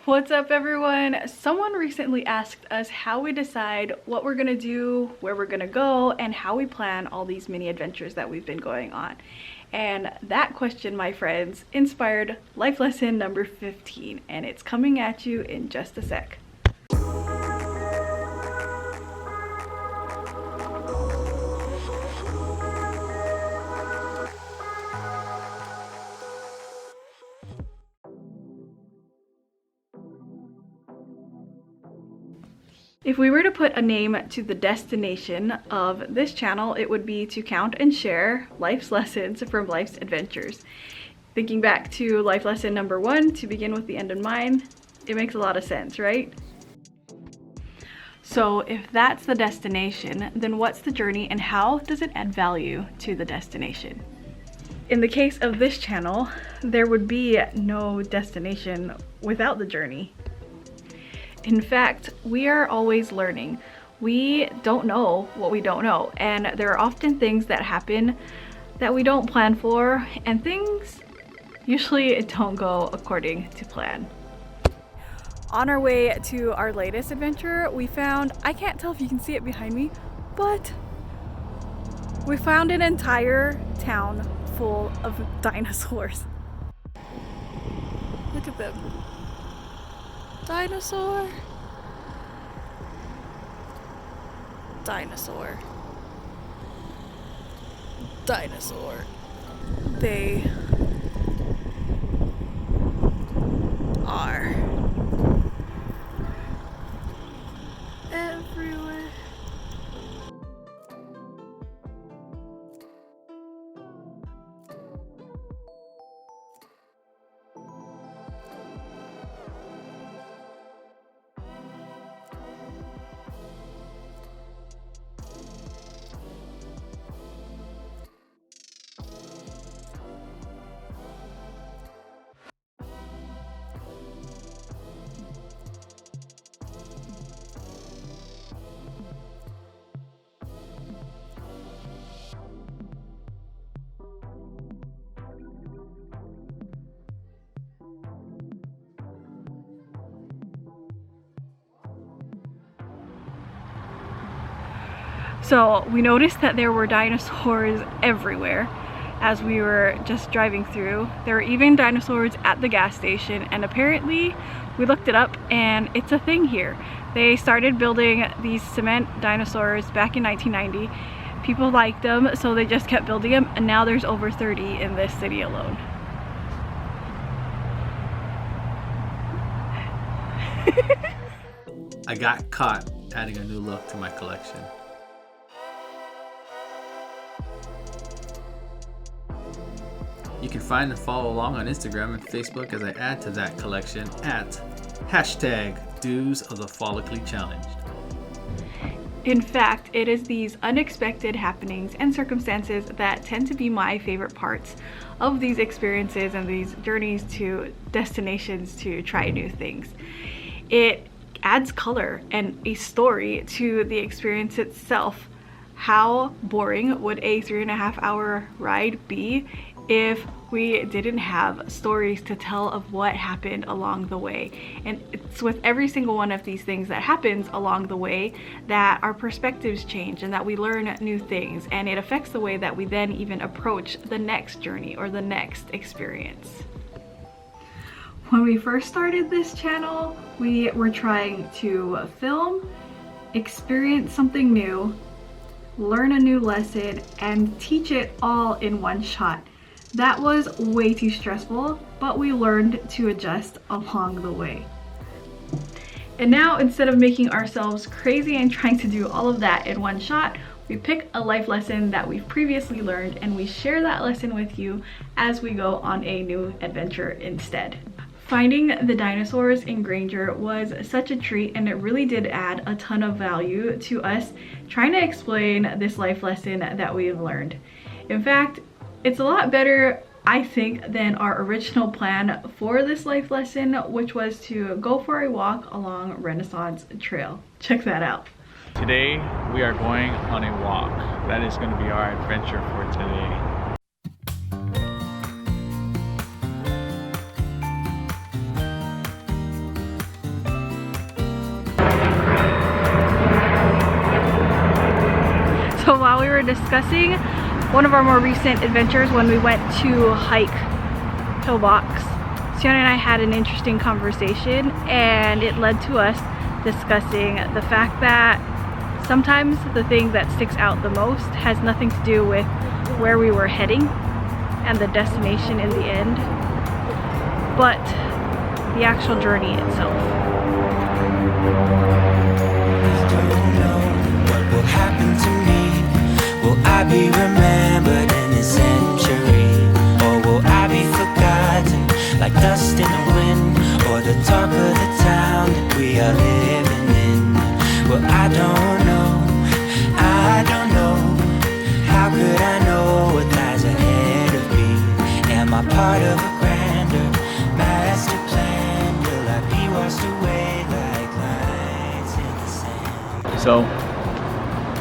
What's up everyone? Someone recently asked us how we decide what we're gonna do, where we're gonna go, and how we plan all these mini adventures that we've been going on. And that question, my friends, inspired life lesson number 15, and it's coming at you in just a sec. If we were to put a name to the destination of this channel, it would be to count and share life's lessons from life's adventures. Thinking back to life lesson number 1, to begin with the end in mind, it makes a lot of sense, right? So if that's the destination, then what's the journey and how does it add value to the destination? In the case of this channel, there would be no destination without the journey. In fact, we are always learning. We don't know what we don't know, and there are often things that happen that we don't plan for, and things usually don't go according to plan. On our way to our latest adventure, we found, I can't tell if you can see it behind me, but we found an entire town full of dinosaurs. Look at them. Dinosaur. Dinosaur. Dinosaur. They are everywhere. So we noticed that there were dinosaurs everywhere as we were just driving through. There were even dinosaurs at the gas station, and apparently we looked it up and it's a thing here. They started building these cement dinosaurs back in 1990. People liked them, so they just kept building them, and now there's over 30 in this city alone. I got caught adding a new look to my collection. You can find and follow along on Instagram and Facebook as I add to that collection at #Dues of the Follically Challenged. In fact, it is these unexpected happenings and circumstances that tend to be my favorite parts of these experiences and these journeys to destinations to try new things. It adds color and a story to the experience itself. How boring would a 3.5-hour ride be if we didn't have stories to tell of what happened along the way? And it's with every single one of these things that happens along the way that our perspectives change and that we learn new things, and it affects the way that we then even approach the next journey or the next experience. When we first started this channel, we were trying to film, experience something new, learn a new lesson, and teach it all in one shot. That was way too stressful, but we learned to adjust along the way. And now, instead of making ourselves crazy and trying to do all of that in one shot, we pick a life lesson that we've previously learned and we share that lesson with you as we go on a new adventure instead. Finding the dinosaurs in Granger was such a treat, and it really did add a ton of value to us trying to explain this life lesson that we've learned. In fact, it's a lot better, I think, than our original plan for this life lesson, which was to go for a walk along Renaissance Trail. Check that out. Today we are going on a walk. That is going to be our adventure for today. we were discussing one of our more recent adventures when we went to hike Pillbox. Sione and I had an interesting conversation, and it led to us discussing the fact that sometimes the thing that sticks out the most has nothing to do with where we were heading and the destination in the end, but the actual journey itself. What will happen to me? Will I be remembered in a century? Or will I be forgotten like dust in the wind? Or the talk of the town that we are living in? Well, I don't know. I don't know. How could I know what lies ahead of me? Am I part of a grander master plan? Will I be washed away like lines in the sand? So,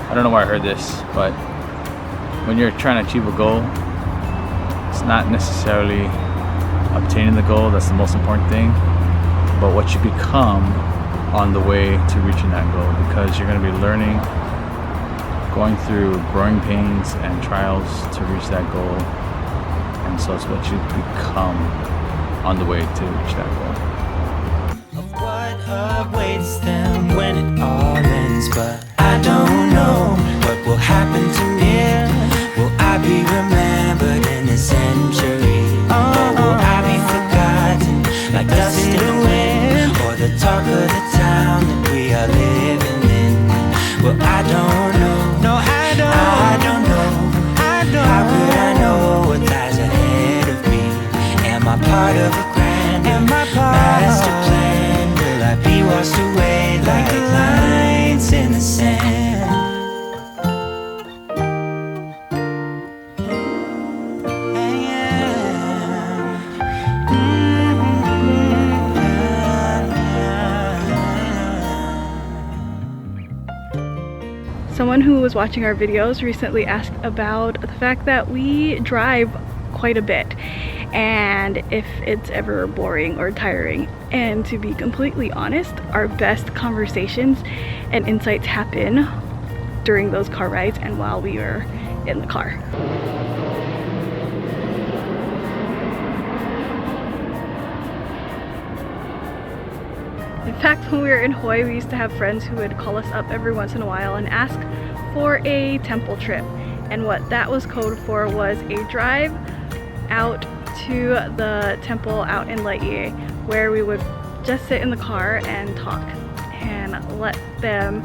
I don't know where I heard this, but when you're trying to achieve a goal, it's not necessarily obtaining the goal that's the most important thing, but what you become on the way to reaching that goal, because you're going to be learning, going through growing pains and trials to reach that goal, and so it's what you become on the way to reach that goal. Of what awaits them when it all ends, but I don't know what will happen to me. Will I be remembered in a century? Or will I be forgotten like dust in the wind? Or the talk of the town that we are living in? Well, I don't know. No, I don't know. How could I know what lies ahead of me? Am I part of a grander master plan? Will I be washed away like lines in the sand? Someone who was watching our videos recently asked about the fact that we drive quite a bit and if it's ever boring or tiring. And to be completely honest, our best conversations and insights happen during those car rides and while we are in the car. In fact, when we were in Hawaii, we used to have friends who would call us up every once in a while and ask for a temple trip. And what that was code for was a drive out to the temple out in Laie, where we would just sit in the car and talk and let them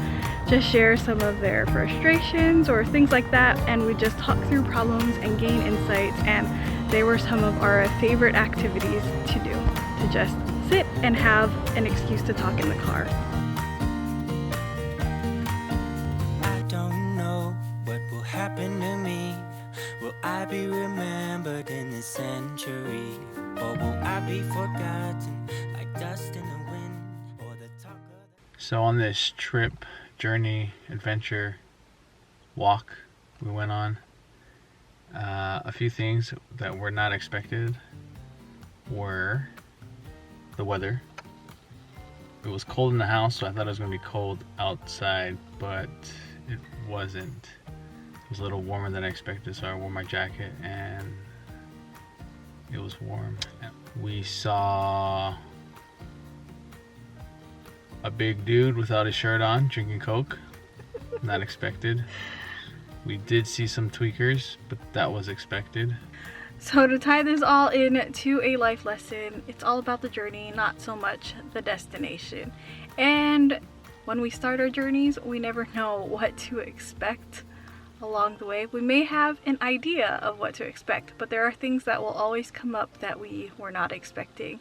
just share some of their frustrations or things like that, and we just talk through problems and gain insights. And they were some of our favorite activities to do, to just sit and have an excuse to talk in the car. I don't know what will happen to me. Will I be remembered in this century? Or will I be forgotten like dust in the wind? Or the talk of the... So on this trip, journey, adventure, walk we went on, a few things that were not expected were the weather. It was cold in the house, so I thought it was going to be cold outside, but it wasn't. It was a little warmer than I expected, so I wore my jacket and it was warm. We saw a big dude without his shirt on drinking Coke. Not expected. We did see some tweakers, but that was expected. So to tie this all in to a life lesson, it's all about the journey, not so much the destination. And when we start our journeys, we never know what to expect along the way. We may have an idea of what to expect, but there are things that will always come up that we were not expecting.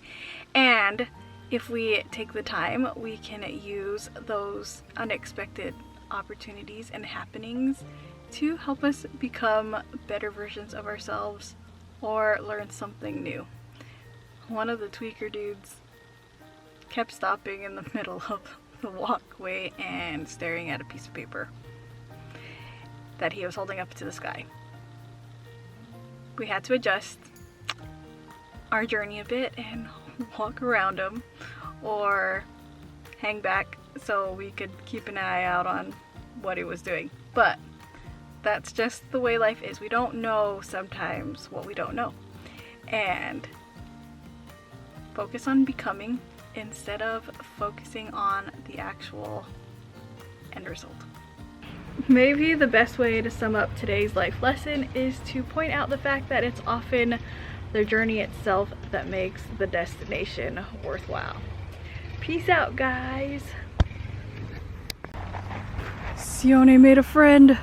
And if we take the time, we can use those unexpected opportunities and happenings to help us become better versions of ourselves or learn something new. One of the tweaker dudes kept stopping in the middle of the walkway and staring at a piece of paper that he was holding up to the sky. We had to adjust our journey a bit and walk around him or hang back so we could keep an eye out on what he was doing. But That's just the way life is. We don't know sometimes what we don't know. And focus on becoming instead of focusing on the actual end result. Maybe the best way to sum up today's life lesson is to point out the fact that it's often the journey itself that makes the destination worthwhile. Peace out, guys. Sione made a friend.